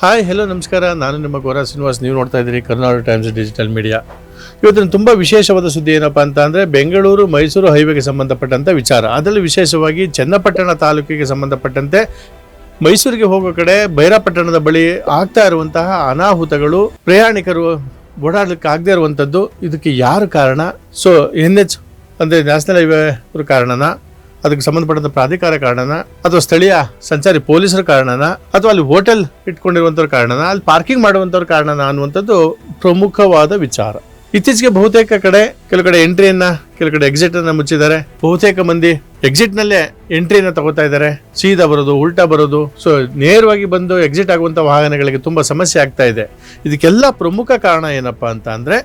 Hi hello ನಮಸ್ಕಾರ. ನಾನು ನಿಮ್ಮ ಗೌರ ಶ್ರೀನಿವಾಸ್. ನೀವು ನೋಡ್ತಾ ಇದ್ದೀರಿ ಕರ್ನಾಟಕ ಟೈಮ್ಸ್ ಡಿಜಿಟಲ್ ಮೀಡಿಯಾ. ಇವತ್ತಿನ ತುಂಬ ವಿಶೇಷವಾದ ಸುದ್ದಿ ಏನಪ್ಪ ಅಂತ ಅಂದರೆ, ಬೆಂಗಳೂರು ಮೈಸೂರು ಹೈವೇಗೆ ಸಂಬಂಧಪಟ್ಟಂಥ ವಿಚಾರ. ಅದರಲ್ಲಿ ವಿಶೇಷವಾಗಿ ಚನ್ನಪಟ್ಟಣ ತಾಲೂಕಿಗೆ ಸಂಬಂಧಪಟ್ಟಂತೆ ಮೈಸೂರಿಗೆ ಹೋಗೋ ಕಡೆ ಬೈರಾಪಟ್ಟಣದ ಬಳಿ ಆಗ್ತಾ ಇರುವಂತಹ ಅನಾಹುತಗಳು, ಪ್ರಯಾಣಿಕರು ಓಡಾಡಲಿಕ್ಕೆ ಆಗದೆ ಇರುವಂಥದ್ದು, ಇದಕ್ಕೆ ಯಾರು ಕಾರಣ? ಸೊ NH ಅಂದರೆ ನ್ಯಾಷನಲ್ ಹೈವೇ ಕಾರಣನ, ಅದಕ್ಕೆ ಸಂಬಂಧಪಟ್ಟಂತ ಪ್ರಾಧಿಕಾರ ಕಾರಣನ, ಅಥವಾ ಸ್ಥಳೀಯ ಸಂಚಾರಿ ಪೊಲೀಸರ ಕಾರಣನ, ಅಥವಾ ಅಲ್ಲಿ ಹೋಟೆಲ್ ಇಟ್ಕೊಂಡಿರುವಂಥವ್ರ ಕಾರಣನ, ಅಲ್ಲಿ ಪಾರ್ಕಿಂಗ್ ಮಾಡುವಂಥವ್ರ ಕಾರಣನ ಅನ್ನುವಂಥದ್ದು ಪ್ರಮುಖವಾದ ವಿಚಾರ. ಇತ್ತೀಚೆಗೆ ಬಹುತೇಕ ಕಡೆ, ಕೆಲವು ಕಡೆ ಎಂಟ್ರಿಯನ್ನ, ಕೆಲವು ಕಡೆ ಎಕ್ಸಿಟ್ ಅನ್ನ ಮುಚ್ಚಿದ್ದಾರೆ. ಬಹುತೇಕ ಮಂದಿ ಎಕ್ಸಿಟ್ ನಲ್ಲೇ ಎಂಟ್ರಿಯನ್ನ ತಗೋತಾ ಇದ್ದಾರೆ. ಸೀದಾ ಬರೋದು, ಉಲ್ಟಾ ಬರೋದು. ಸೊ ನೇರವಾಗಿ ಬಂದು ಎಕ್ಸಿಟ್ ಆಗುವಂತ ವಾಹನಗಳಿಗೆ ತುಂಬಾ ಸಮಸ್ಯೆ ಆಗ್ತಾ ಇದೆ. ಇದಕ್ಕೆಲ್ಲ ಪ್ರಮುಖ ಕಾರಣ ಏನಪ್ಪಾ ಅಂತ ಅಂದ್ರೆ,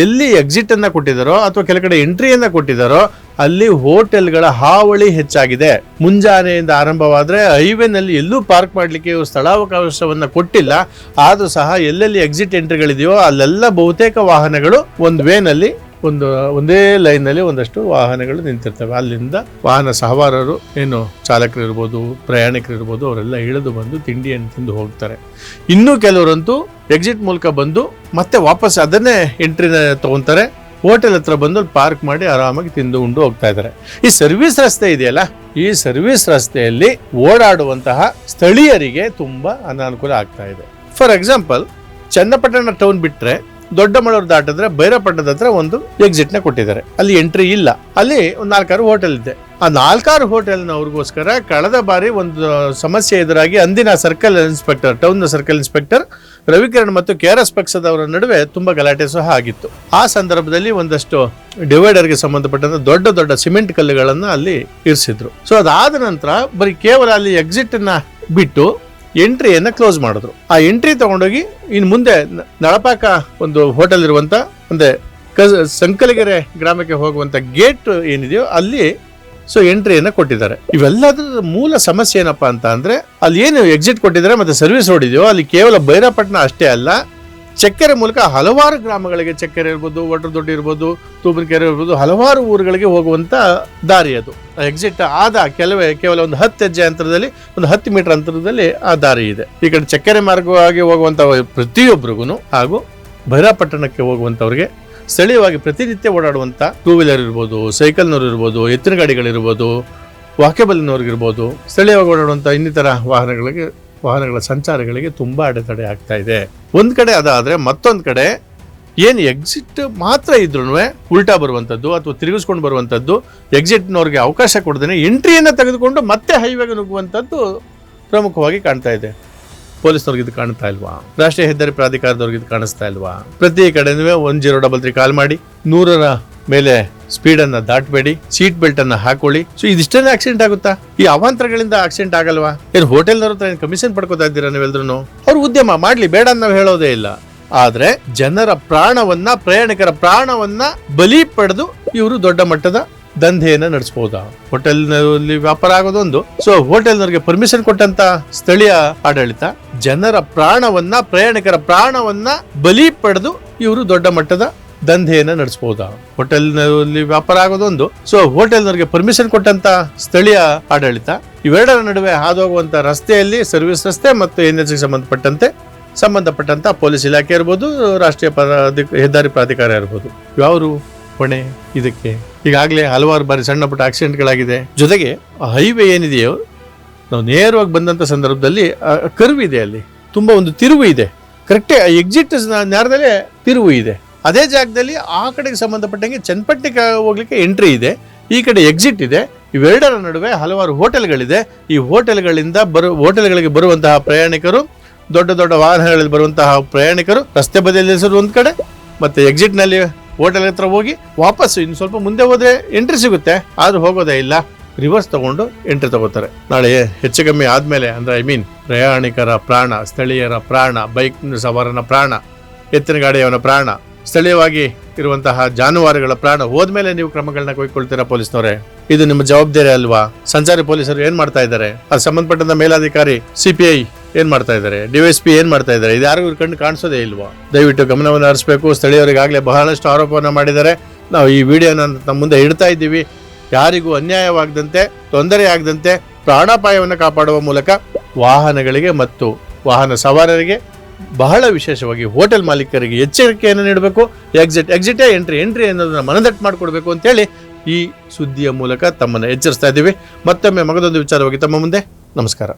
ಎಲ್ಲಿ ಎಕ್ಸಿಟ್ ಅನ್ನ ಕೊಟ್ಟಿದ್ದಾರೋ ಅಥವಾ ಕೆಲ ಕಡೆ ಎಂಟ್ರಿಯನ್ನ ಕೊಟ್ಟಿದ್ದಾರೋ ಅಲ್ಲಿ ಹೋಟೆಲ್ಗಳ ಹಾವಳಿ ಹೆಚ್ಚಾಗಿದೆ. ಮುಂಜಾನೆಯಿಂದ ಆರಂಭವಾದ್ರೆ ಹೈವೇನಲ್ಲಿ ಎಲ್ಲೂ ಪಾರ್ಕ್ ಮಾಡ್ಲಿಕ್ಕೆ ಸ್ಥಳಾವಕಾಶವನ್ನ ಕೊಟ್ಟಿಲ್ಲ. ಆದ್ರೂ ಸಹ ಎಲ್ಲೆಲ್ಲಿ ಎಕ್ಸಿಟ್ ಎಂಟ್ರಿಗಳಿದೆಯೋ ಅಲ್ಲೆಲ್ಲ ಬಹುತೇಕ ವಾಹನಗಳು ಒಂದು ವೇನಲ್ಲಿ, ಒಂದೇ ಲೈನ್ ನಲ್ಲಿ ಒಂದಷ್ಟು ವಾಹನಗಳು ನಿಂತಿರ್ತವೆ. ಅಲ್ಲಿಂದ ವಾಹನ ಸಹವಾರರು, ಏನು ಚಾಲಕರು ಇರ್ಬೋದು, ಪ್ರಯಾಣಿಕರು ಇರ್ಬೋದು, ಅವರೆಲ್ಲ ಇಳಿದು ಬಂದು ತಿಂಡಿಯನ್ನು ತಿಂದು ಹೋಗ್ತಾರೆ. ಇನ್ನು ಕೆಲವರಂತೂ ಎಕ್ಸಿಟ್ ಮೂಲಕ ಬಂದು ಮತ್ತೆ ವಾಪಸ್ ಅದನ್ನೇ ಎಂಟ್ರಿನ ತಗೊಂತಾರೆ. ಹೋಟೆಲ್ ಹತ್ರ ಬಂದು ಪಾರ್ಕ್ ಮಾಡಿ ಆರಾಮಾಗಿ ತಿಂದು ಉಂಡು ಹೋಗ್ತಾ ಇದ್ದಾರೆ. ಈ ಸರ್ವಿಸ್ ರಸ್ತೆ ಇದೆಯಲ್ಲ, ಈ ಸರ್ವಿಸ್ ರಸ್ತೆಯಲ್ಲಿ ಓಡಾಡುವಂತಹ ಸ್ಥಳೀಯರಿಗೆ ತುಂಬಾ ಅನಾನುಕೂಲ ಆಗ್ತಾ ಇದೆ. ಫಾರ್ ಎಕ್ಸಾಂಪಲ್, ಚನ್ನಪಟ್ಟಣ ಟೌನ್ ಬಿಟ್ರೆ ದೊಡ್ಡಮಳೂರು ದಾಟಿದ್ರೆ ಬೈರಾಪಟ್ಟಣದ ಹತ್ರ ಒಂದು ಎಕ್ಸಿಟ್ ನ ಕೊಟ್ಟಿದ್ದಾರೆ. ಅಲ್ಲಿ ಎಂಟ್ರಿ ಇಲ್ಲ. ಅಲ್ಲಿ ಒಂದು 4-6 ಹೋಟೆಲ್ ಇದೆ. ಆ 4-6 ಹೋಟೆಲ್ನವ್ರಿಗೋಸ್ಕರ ಕಳೆದ ಬಾರಿ ಒಂದು ಸಮಸ್ಯೆ ಎದುರಾಗಿ ಅಂದಿನ ಸರ್ಕಲ್ ಇನ್ಸ್ಪೆಕ್ಟರ್, ಟೌನ್ ನ ಸರ್ಕಲ್ ಇನ್ಸ್ಪೆಕ್ಟರ್ ರವಿಕಿರಣ್ ಮತ್ತು KRS ಪಕ್ಷದವರ ನಡುವೆ ತುಂಬಾ ಗಲಾಟೆ ಸಹ ಆಗಿತ್ತು. ಆ ಸಂದರ್ಭದಲ್ಲಿ ಒಂದಷ್ಟು ಡಿವೈಡರ್ಗೆ ಸಂಬಂಧಪಟ್ಟಂತ ದೊಡ್ಡ ದೊಡ್ಡ ಸಿಮೆಂಟ್ ಕಲ್ಲುಗಳನ್ನ ಅಲ್ಲಿ ಇರಿಸಿದ್ರು. ಸೊ ಅದಾದ ನಂತರ ಬರೀ ಕೇವಲ ಅಲ್ಲಿ ಎಕ್ಸಿಟ್ ನ ಬಿಟ್ಟು ಎಂಟ್ರಿಯನ್ನ ಕ್ಲೋಸ್ ಮಾಡಿದ್ರು. ಆ ಎಂಟ್ರಿ ತಗೊಂಡೋಗಿ ಇನ್ನು ಮುಂದೆ ನಳಪಾಕ ಒಂದು ಹೋಟೆಲ್ ಇರುವಂತ, ಅಂದ್ರೆ ಸಂಕಲಗೆರೆ ಗ್ರಾಮಕ್ಕೆ ಹೋಗುವಂತ ಗೇಟ್ ಏನಿದೆಯೋ ಅಲ್ಲಿ ಸೊ ಎಂಟ್ರಿಯನ್ನ ಕೊಟ್ಟಿದ್ದಾರೆ. ಇವೆಲ್ಲದರ ಮೂಲ ಸಮಸ್ಯೆ ಏನಪ್ಪಾ ಅಂತ ಅಂದ್ರೆ, ಅಲ್ಲಿ ಏನು ಎಕ್ಸಿಟ್ ಕೊಟ್ಟಿದ್ದಾರೆ ಮತ್ತೆ ಸರ್ವಿಸ್ ರೋಡ್ ಇದೆಯೋ ಅಲ್ಲಿ ಕೇವಲ ಬೈರಾಪಟ್ಟಣ ಅಷ್ಟೇ ಅಲ್ಲ, ಚಕ್ಕೆರೆ ಮೂಲಕ ಹಲವಾರು ಗ್ರಾಮಗಳಿಗೆ, ಚಕ್ಕೆರೆ ಇರ್ಬೋದು, ಒಟ್ರದೊಡ್ಡಿ ಇರ್ಬೋದು, ತೂಬನಕೆರೆ ಇರ್ಬೋದು, ಹಲವಾರು ಊರುಗಳಿಗೆ ಹೋಗುವಂತ ದಾರಿ ಅದು. ಎಕ್ಸಿಟ್ ಆದ ಕೇವಲ ಒಂದು 10 ಹೆಜ್ಜೆ ಅಂತರದಲ್ಲಿ, ಒಂದು 10 ಮೀಟರ್ ಅಂತರದಲ್ಲಿ ಆ ದಾರಿ ಇದೆ. ಈ ಕಡೆ ಚಕ್ಕೆರೆ ಮಾರ್ಗವಾಗಿ ಹೋಗುವಂತ ಪ್ರತಿಯೊಬ್ಬರಿಗೂ ಹಾಗೂ ಬೈರಾಪಟ್ಟಣಕ್ಕೆ ಹೋಗುವಂತವ್ರಿಗೆ ಸ್ಥಳೀಯವಾಗಿ ಪ್ರತಿನಿತ್ಯ ಓಡಾಡುವಂತ ಟೂ ವೀಲರ್ ಇರ್ಬೋದು, ಸೈಕಲ್ನವ್ರು ಇರ್ಬೋದು, ಎತ್ತಿನ ಗಾಡಿಗಳಿರ್ಬೋದು, ವಾಕೆಬಲ್ನವ್ರಿಗಿರ್ಬೋದು, ಸ್ಥಳೀಯವಾಗಿ ಓಡಾಡುವಂತ ಇನ್ನಿತರ ವಾಹನಗಳ ಸಂಚಾರಗಳಿಗೆ ತುಂಬಾ ಅಡೆತಡೆ ಆಗ್ತಾ ಇದೆ. ಒಂದ್ ಕಡೆ ಅದಾದ್ರೆ ಮತ್ತೊಂದ್ ಕಡೆ ಏನು ಎಕ್ಸಿಟ್ ಮಾತ್ರ ಇದ್ರೂ ಉಲ್ಟಾ ಬರುವಂತದ್ದು ಅಥವಾ ತಿರುಗಿಸ್ಕೊಂಡು ಬರುವಂತದ್ದು, ಎಕ್ಸಿಟ್ನವ್ರಿಗೆ ಅವಕಾಶ ಕೊಡದೇನೆ ಎಂಟ್ರಿಯನ್ನ ತೆಗೆದುಕೊಂಡು ಮತ್ತೆ ಹೈವೇಗೆ ನುಗ್ಗುವಂತದ್ದು ಪ್ರಮುಖವಾಗಿ ಕಾಣ್ತಾ ಇದೆ. ಪೊಲೀಸ್ನವ್ರಿಗೆ ಇದು ಕಾಣ್ತಾ ಇಲ್ವಾ? ರಾಷ್ಟ್ರೀಯ ಹೆದ್ದಾರಿ ಪ್ರಾಧಿಕಾರದವ್ರಿಗೆ ಇದು ಕಾಣಿಸ್ತಾ ಇಲ್ವಾ? ಪ್ರತಿ ಕಡೆನೂ 1033 ಕಾಲ್ ಮಾಡಿ 100ರ ಮೇಲೆ ಸ್ಪೀಡ್ ಅನ್ನ ದಾಟಬೇಡಿ, ಸೀಟ್ ಬೆಲ್ಟ್ ಅನ್ನ ಹಾಕೊಳ್ಳಿ. ಸೊ ಇದಿಷ್ಟೇ ಆಕ್ಸಿಡೆಂಟ್ ಆಗುತ್ತಾ? ಈ ಅವಾಂತರಗಳಿಂದ ಆಕ್ಸಿಡೆಂಟ್ ಆಗಲ್ವಾ? ಏನು ಹೋಟೆಲ್ನವ್ರ ಹತ್ರ ಕಮಿಷನ್ ಪಡ್ಕೋತಾ ಇದ್ದೀರಾ ನೀವೆಲ್ರೂ? ಅವ್ರು ಉದ್ಯಮ ಮಾಡ್ಲಿ, ಬೇಡ ಅಂತ ನಾವು ಹೇಳೋದೇ ಇಲ್ಲ. ಆದ್ರೆ ಜನರ ಪ್ರಾಣವನ್ನ, ಪ್ರಯಾಣಿಕರ ಪ್ರಾಣವನ್ನ ಬಲಿ ಪಡೆದು ಇವರು ದೊಡ್ಡ ಮಟ್ಟದ ದಂಧೆಯನ್ನ ನಡೆಸಬಹುದಾ? ಹೋಟೆಲ್ನಲ್ಲಿ ವ್ಯಾಪಾರ ಆಗೋದೊಂದು. ಸೊ ಹೋಟೆಲ್ನವ್ರಿಗೆ ಪರ್ಮಿಷನ್ ಕೊಟ್ಟಂತ ಸ್ಥಳೀಯ ಆಡಳಿತ ಜನರ ಪ್ರಾಣವನ್ನ, ಪ್ರಯಾಣಿಕರ ಪ್ರಾಣವನ್ನ ಬಲಿ ಪಡೆದು ಇವರು ದೊಡ್ಡ ಮಟ್ಟದ ದಂಧೆಯನ್ನ ನಡೆಸಬಹುದಾ? ಹೋಟೆಲ್ನಲ್ಲಿ ವ್ಯಾಪಾರ ಆಗೋದೊಂದು. ಸೊ ಹೋಟೆಲ್ನವ್ರಿಗೆ ಪರ್ಮಿಷನ್ ಕೊಟ್ಟಂತ ಸ್ಥಳೀಯ ಆಡಳಿತ ಇವೆರಡರ ನಡುವೆ ಹಾದುಹೋಗುವಂತ ರಸ್ತೆಯಲ್ಲಿ, ಸರ್ವಿಸ್ ರಸ್ತೆ ಮತ್ತು NH ಸಂಬಂಧಪಟ್ಟಂತ ಪೊಲೀಸ್ ಇಲಾಖೆ ಇರ್ಬೋದು, ರಾಷ್ಟ್ರೀಯ ಹೆದ್ದಾರಿ ಪ್ರಾಧಿಕಾರ ಇರ್ಬೋದು, ಯಾರು ಹೊಣೆ ಇದಕ್ಕೆ? ಈಗಾಗಲೇ ಹಲವಾರು ಬಾರಿ ಸಣ್ಣ ಪುಟ್ಟ ಆಕ್ಸಿಡೆಂಟ್ಗಳಾಗಿದೆ. ಜೊತೆಗೆ ಹೈವೇ ಏನಿದೆಯೋ, ನಾವು ನೇರವಾಗಿ ಬಂದಂತ ಸಂದರ್ಭದಲ್ಲಿ ಕರ್ವ್ ಇದೆ, ಅಲ್ಲಿ ತುಂಬಾ ಒಂದು ತಿರುವು ಇದೆ. ಕರೆಕ್ಟೇ ಎಕ್ಸಿಟ್ ನೇರದಲ್ಲೇ ತಿರುವು ಇದೆ. ಅದೇ ಜಾಗದಲ್ಲಿ ಆ ಕಡೆಗೆ ಸಂಬಂಧಪಟ್ಟಂಗೆ ಚನ್ನಪಟ್ಟಣಕ್ಕೆ ಹೋಗ್ಲಿಕ್ಕೆ ಎಂಟ್ರಿ ಇದೆ, ಈ ಕಡೆ ಎಕ್ಸಿಟ್ ಇದೆ. ಇವೆರಡರ ನಡುವೆ ಹಲವಾರು ಹೋಟೆಲ್ಗಳಿದೆ. ಈ ಹೋಟೆಲ್ಗಳಿಗೆ ಬರುವಂತಹ ಪ್ರಯಾಣಿಕರು, ದೊಡ್ಡ ದೊಡ್ಡ ವಾಹನಗಳಲ್ಲಿ ಬರುವಂತಹ ಪ್ರಯಾಣಿಕರು ರಸ್ತೆ ಬದಿಯಲ್ಲಿ ನಿಲ್ಲಿಸೋದು ಒಂದ್ ಕಡೆ, ಮತ್ತೆ ಎಕ್ಸಿಟ್ ನಲ್ಲಿ ಹೋಟೆಲ್ ಹತ್ರ ಹೋಗಿ ವಾಪಸ್ ಇನ್ನು ಸ್ವಲ್ಪ ಮುಂದೆ ಹೋದ್ರೆ ಎಂಟ್ರಿ ಸಿಗುತ್ತೆ, ಆದ್ರೂ ಹೋಗೋದೇ ಇಲ್ಲ, ರಿವರ್ಸ್ ತಗೊಂಡು ಎಂಟ್ರಿ ತಗೋತಾರೆ. ನಾಳೆ ಹೆಚ್ಚು ಕಮ್ಮಿ ಆದ್ಮೇಲೆ, ಅಂದ್ರೆ ಪ್ರಯಾಣಿಕರ ಪ್ರಾಣ, ಸ್ಥಳೀಯರ ಪ್ರಾಣ, ಬೈಕ್ ಸವಾರನ ಪ್ರಾಣ, ಎತ್ತಿನ ಗಾಡಿಯವನ ಪ್ರಾಣ, ಸ್ಥಳೀಯವಾಗಿ ಇರುವಂತಹ ಜಾನುವಾರುಗಳ ಪ್ರಾಣ ಹೋದ್ಮೇಲೆ ನೀವು ಕ್ರಮಗಳನ್ನ ಕೈಗೊಳ್ತೀರಾ ಪೊಲೀಸ್ನವರೇ? ಇದು ನಿಮ್ಮ ಜವಾಬ್ದಾರಿ ಅಲ್ವಾ? ಸಂಚಾರಿ ಪೊಲೀಸರು ಏನ್ ಮಾಡ್ತಾ ಇದ್ದಾರೆ? ಅದು ಸಂಬಂಧಪಟ್ಟಂತ ಮೇಲಾಧಿಕಾರಿ CPI ಏನ್ ಮಾಡ್ತಾ ಇದ್ದಾರೆ? DSP ಏನ್ ಮಾಡ್ತಾ ಇದ್ದಾರೆ? ಇದು ಯಾರಿಗೂ ಕಣ್ಣು ಕಾಣಿಸೋದೇ ಇಲ್ವಾ? ದಯವಿಟ್ಟು ಗಮನವನ್ನು ಹರಿಸಬೇಕು. ಸ್ಥಳೀಯರಿಗಾಗಲೇ ಬಹಳಷ್ಟು ಆರೋಪವನ್ನು ಮಾಡಿದ್ದಾರೆ. ನಾವು ಈ ವಿಡಿಯೋನ ನಮ್ಮ ಮುಂದೆ ಇಡ್ತಾ ಇದ್ದೀವಿ. ಯಾರಿಗೂ ಅನ್ಯಾಯವಾಗದಂತೆ, ತೊಂದರೆ ಆಗದಂತೆ ಪ್ರಾಣಾಪಾಯವನ್ನು ಕಾಪಾಡುವ ಮೂಲಕ ವಾಹನಗಳಿಗೆ ಮತ್ತು ವಾಹನ ಸವಾರರಿಗೆ, ಬಹಳ ವಿಶೇಷವಾಗಿ ಹೋಟೆಲ್ ಮಾಲೀಕರಿಗೆ ಎಚ್ಚರಿಕೆಯನ್ನು ನೀಡಬೇಕು. ಎಕ್ಸಿಟೇ ಎಂಟ್ರಿ ಅನ್ನೋದನ್ನು ಮನದಟ್ಟು ಮಾಡಿಕೊಡ್ಬೇಕು ಅಂತೇಳಿ ಈ ಸುದ್ದಿಯ ಮೂಲಕ ತಮ್ಮನ್ನು ಎಚ್ಚರಿಸ್ತಾ ಇದ್ದೀವಿ. ಮತ್ತೊಮ್ಮೆ ಮಗದೊಂದು ವಿಚಾರವಾಗಿ ತಮ್ಮ ಮುಂದೆ ನಮಸ್ಕಾರ.